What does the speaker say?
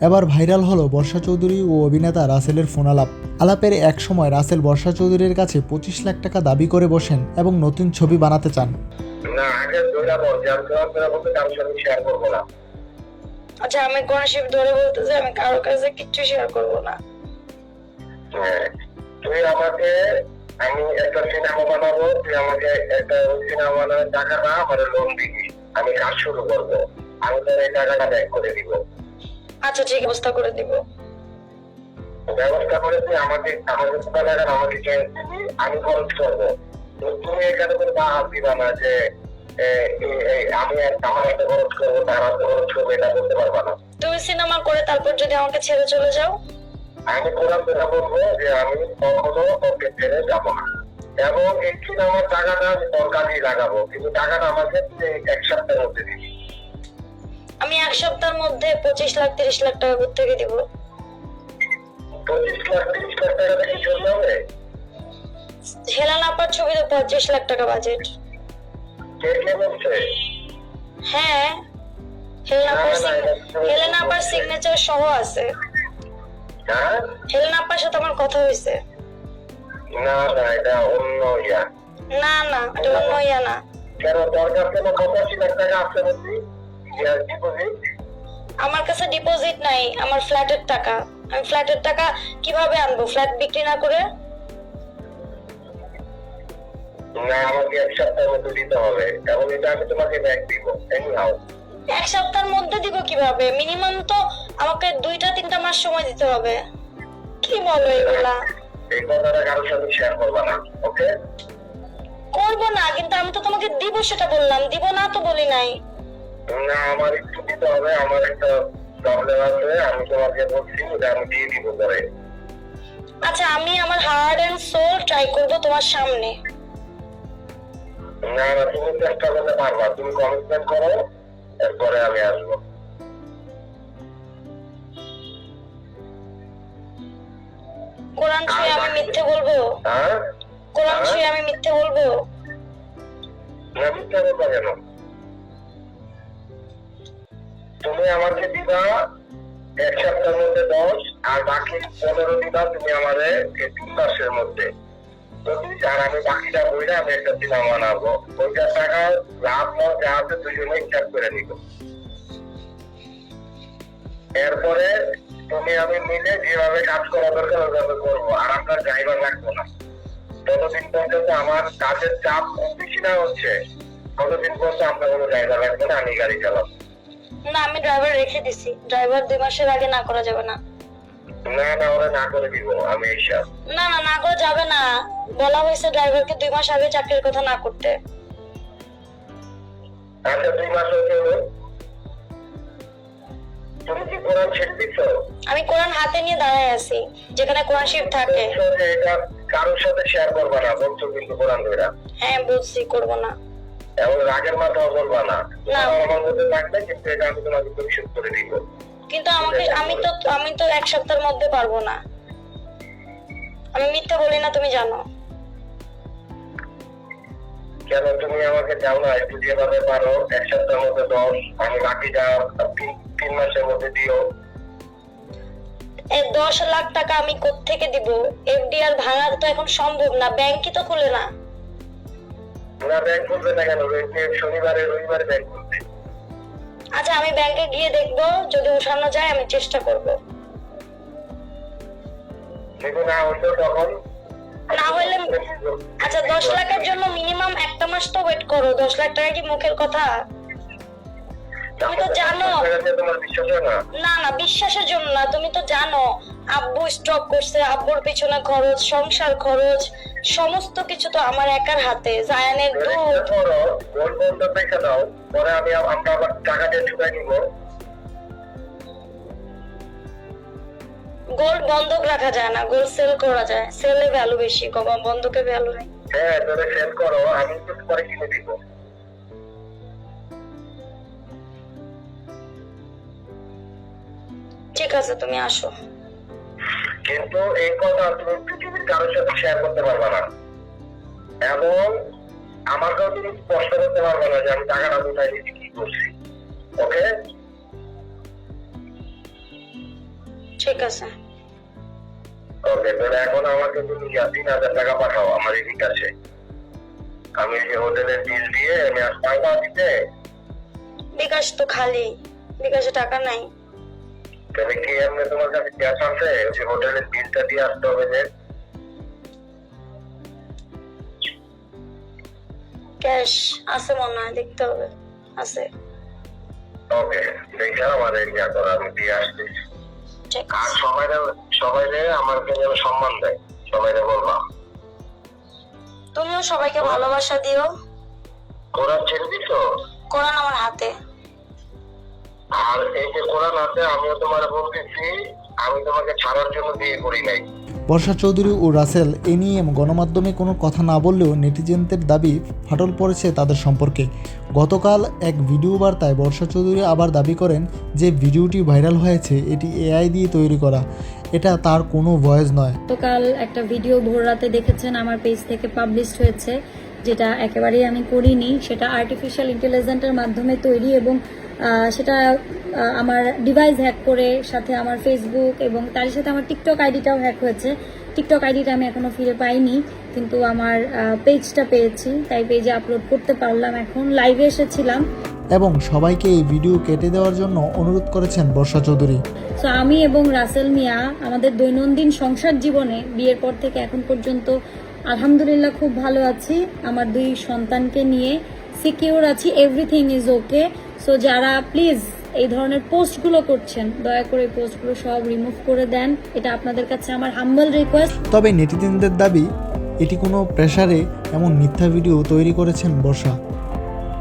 এবার ভাইরাল হলো বর্ষা চৌধুরী ও অভিনেতা রাসেলের ফোন আলাপের এক সময় রাসেল বর্ষা চৌধুরীর কাছে 25 লাখ টাকা দাবি করে বসেন এবং নতুন ছবি বানাতে চান। না, আগে ধরে বল যে আমি তোমার মধ্যে কারোর সাথে শেয়ার করবো না। আচ্ছা, আমি কোন শিব ধরে বলতেছি আমি কারোর কাছে কিচ্ছু শেয়ার করবো না। হ্যাঁ, তুই আমাকে, আমি একটা সিনেমা বানাবো, তুই আমাকে একটা সিনেমা বানানোর টাকা না আমার লোন দিবি, আমি কাজ শুরু করবো, আমি তোর এই টাকাটা ব্যাক করে দিব। আচ্ছা ঠিক, ব্যবস্থা করে দিব। ব্যবস্থা করে তুই আমাকে টাকা আমাকে চেঞ্জ দিবি, আমি খরচ করবো। তো তুমি এখানে করে বা হাত দিবা না যে আমি আমার একটা খরচ করবো, তার হাতে খরচ করবো, এটা বলতে পারবা না। তুমি সিনেমা করে তারপর যদি আমাকে ছেড়ে চলে যাও? আমি কোরআন থেকে বলবো যে আমি কখনো ওকে ছেড়ে যাবো না, এবং এই সিনেমার টাকাটা আমি তোর কাজেই লাগাবো, কিন্তু টাকাটা আমাকে এক সপ্তাহের মধ্যে দিবি। আমি এক সপ্তাহের মধ্যে 25 লাখ 30 লাখ টাকা কোথেকে দিব? 25 লাখ 30 লাখ টাকা দেখি চলতে হবে? হেলেনা আপার ছবিতে 25 লাখ টাকা বাজেট। কে কে বলছে? হ্যাঁ, হেলেনা আপার সিগনেচার সহ আছে। হ্যাঁ, হেলেনা আপার সাথে আমার কথা হয়েছে। না না, এটা অন্য ইয়া। না না, এটা অন্য ইয়া না। কেন তোর কাছে 85 লাখ টাকা আছে বলছি? ডিপোজিট? আমার কাছে ডিপোজিট নাই, আমার ফ্ল্যাটের টাকা। আমি ফ্ল্যাটের টাকা কিভাবে আনবো ফ্ল্যাট বিক্রি না করে? না, আমাকে এক সপ্তাহের মধ্যে দিতে হবে, এবং এটা আমি তোমাকে ব্যাক দিব এনিহাউ। এক সপ্তাহের মধ্যে দিব কিভাবে? মিনিমাম তো আমাকে 2-3 মাস সময় দিতে হবে। কি বলো এগুলা? এই কথাটা কারোর সাথে শেয়ার করবা না, ওকে? করবো না, কিন্তু আমি তো তোমাকে দিব সেটা বললাম, দিব না তো বলি নাই। না, আমার একটু দিতে হবে, আমার একটা প্রবলেম আছে, আমি তোমাকে বলছি যে আমি দিয়ে দিব পরে। আচ্ছা, আমি আমার হার্ট এন্ড সোল ট্রাই করবো তোমার সামনে। না না, তুমি চেষ্টা করতে পারবা, তুমি কমিটমেন্ট করো, এরপরে আমি আসবো। কোরআন ছুঁয়ে আমি মিথ্যে বলবো? হ্যাঁ, কোরআন ছুঁয়ে আমি মিথ্যে বলবো? না, মিথ্যা বলবা কেন? তুমি আমাকে দিবা এক সপ্তাহের মধ্যে 10, আর বাকি 15 দিবা তুমি আমাদের 3 মাসের মধ্যে। আর আমি বাকিটা বইটা আমি একটা সিনেমা বানাবো, ওইটার টাকা লাভ লস যা আছে দুজনে হিসাব করে নিব। এরপরে তুমি আমি মিলে যেভাবে কাজ করা দরকার ওইভাবে করবো, আর আপনার ড্রাইভার লাগবো না। ততদিন পর্যন্ত আমার কাজের চাপ খুব বেশি না হচ্ছে, ততদিন পর্যন্ত আপনার কোনো ড্রাইভার লাগবে না, আমি গাড়ি চালাবো। না, আমি ড্রাইভার রেখে দিছি। ড্রাইভার 2 মাসের আগে না করা যাবে না। না না, ওরা না করে দিব আমি এইসব। না না, না করা যাবে না। বলা হয়েছে ড্রাইভারকে 2 মাস আগে চাকরির কথা না করতে। আচ্ছা, 2 মাস হচ্ছে হলো, তুমি কি কোরআন ছেড়ে দিচ্ছ? আমি কোরআন হাতে নিয়ে দাঁড়ায় আছি, যেখানে কোরআন শরীফ থাকে। বলছো যে এটা কারোর সাথে শেয়ার করবা না, বলছো কিন্তু কোরআন ধরে। হ্যাঁ বলছি, করবো না। এবং রাগের মাথাও বলবা না, না। আমার মধ্যে থাকবে, কিন্তু এটা আমি তোমাকে পরিশোধ করে দিব। কিন্তু আমি তো এক সপ্তাহের মধ্যে পারবো না। আমি মিথ্যা বলি না, তুমি জানো। কেন তুমি আমাকে যাও না, একটু যেভাবে পারো এক সপ্তাহের মধ্যে 10, আমি বাকিটা 3 মাসের মধ্যে দিও। 10 লাখ টাকা আমি কোত্থেকে দিব? এফডি আর ভাঙা তো এখন সম্ভব না, ব্যাংকই তো খুলে না। না, ব্যাংক খুলবে না কেন? শনিবারে রবিবারে ব্যাংক খুলবে। আচ্ছা, আমি ব্যাংকে গিয়ে দেখবো, যদি উঠানো যায় আমি চেষ্টা করব। যদি না হইতো তখন? না হইলে আচ্ছা, 10 লাখের জন্য মিনিমাম 1 মাস তো ওয়েট করো। 10 লাখ টাকা কি মুখের কথা? তুমি তো জানো। তোমার বিশ্বাস হয় না? না না, বিশ্বাসের জন্য না, তুমি তো জানো আব্বু স্ট্রোক করছে, আব্বুর পিছনে খরচ, সংসার খরচ, সমস্ত কিছু তো আমার একার হাতে। জায়ানের দুধ। গোল্ড বন্ধ রেখে দাও, পরে আমরা আবার টাকা দিয়ে ঢুকাই নিব। গোল্ড বন্ধক রাখা যায় না, গোল্ড সেল করা যায়। সেলে ভ্যালু বেশি, বন্ধকে ভ্যালু নেই। হ্যাঁ, তাহলে সেল করো, আমি একটু পরে কিনে দিব। ঠিক আছে, তুমি আসো। কিন্তু এই কথা তুমি পৃথিবীর কারোর সাথে শেয়ার করতে পারবে না, এবং আমাকেও তুমি স্পষ্ট করতে পারবে না যে আমি টাকাটা কোথায় দিচ্ছি, কি করছি, ওকে? ঠিক আছে। ওকে, তাহলে এখন আমাকে তুমি 3,000 টাকা পাঠাও আমার এই বিকাশে। আমি যে হোটেলের বিল দিয়ে আমি আর টাকা দিতে। বিকাশ তো খালি, বিকাশে টাকা নাই। তাহলে কি এমনি তোমার কাছে ক্যাশ আছে? ওই যে হোটেলের বিলটা দিয়ে আসতে হবে যে। ক্যাশ আছে মনে হয়, দেখতে হবে। আছে। ওকে, দেখে আমার ইয়া করো, আমি দিয়ে আসছি। ঠিক আর আছে। সবাইরে আমাকে যেন সম্মান দেয়, সবাইরে বলবা। তুমিও সবাইকে ভালোবাসা দিও। কোরআন ছেড়ে দিছো? কোরআন আমার হাতে। আর এই যে কোরআন আছে, আমিও তোমার বলতেছি, আমি তোমাকে ছাড়ার জন্য বিয়ে করি নাই। বর্ষা চৌধুরী ও রাসেল এ নিয়ে গণমাধ্যমে কোনো কথা না বললেও নেটিজেনদের দাবি ফাটল পড়েছে তাদের সম্পর্কে। গতকাল এক ভিডিও বার্তায় বর্ষা চৌধুরী আবার দাবি করেন যে ভিডিওটি ভাইরাল হয়েছে এটি এআই দিয়ে তৈরি করা, এটা তার কোনো ভয়েস নয়। গতকাল একটা ভিডিও ভোর রাতে দেখেছেন আমার পেজ থেকে পাবলিশড হয়েছে, যেটা একেবারেই আমি করিনি। সেটা আর্টিফিশিয়াল ইন্টেলিজেন্সের মাধ্যমে তৈরি এবং সেটা আমার ডিভাইস হ্যাক করে, সাথে আমার ফেসবুক এবং তার সাথে আমার টিকটক আইডিটাও হ্যাক হয়েছে। টিকটক আইডিটা আমি এখনো ফিরে পাইনি, কিন্তু আমার পেজটা পেয়েছি, তাই পেজে আপলোড করতে পারলাম। এখন লাইভে এসেছিলাম এবং সবাইকে এই ভিডিও কেটে দেওয়ার জন্য অনুরোধ করেছেন বর্ষা চৌধুরী। তো আমি এবং রাসেল মিয়া আমাদের দৈনন্দিন সংসার জীবনে বিয়ের পর থেকে এখন পর্যন্ত আলহামদুলিল্লাহ খুব ভালো আছি। আমার 2 সন্তানকে নিয়ে সিকিউর আছি, এভরিথিং ইজ ওকে। সো যারা প্লিজ এই ধরনের পোস্টগুলো করছেন, দয়া করে পোস্টগুলো সব রিমুভ করে দেন, এটা আপনাদের কাছে আমার হাম্বল রিকোয়েস্ট। তবে নেটিজেনদের দাবি এটি কোনো প্রেসারে এমন মিথ্যা ভিডিও তৈরি করেছেন বর্ষা।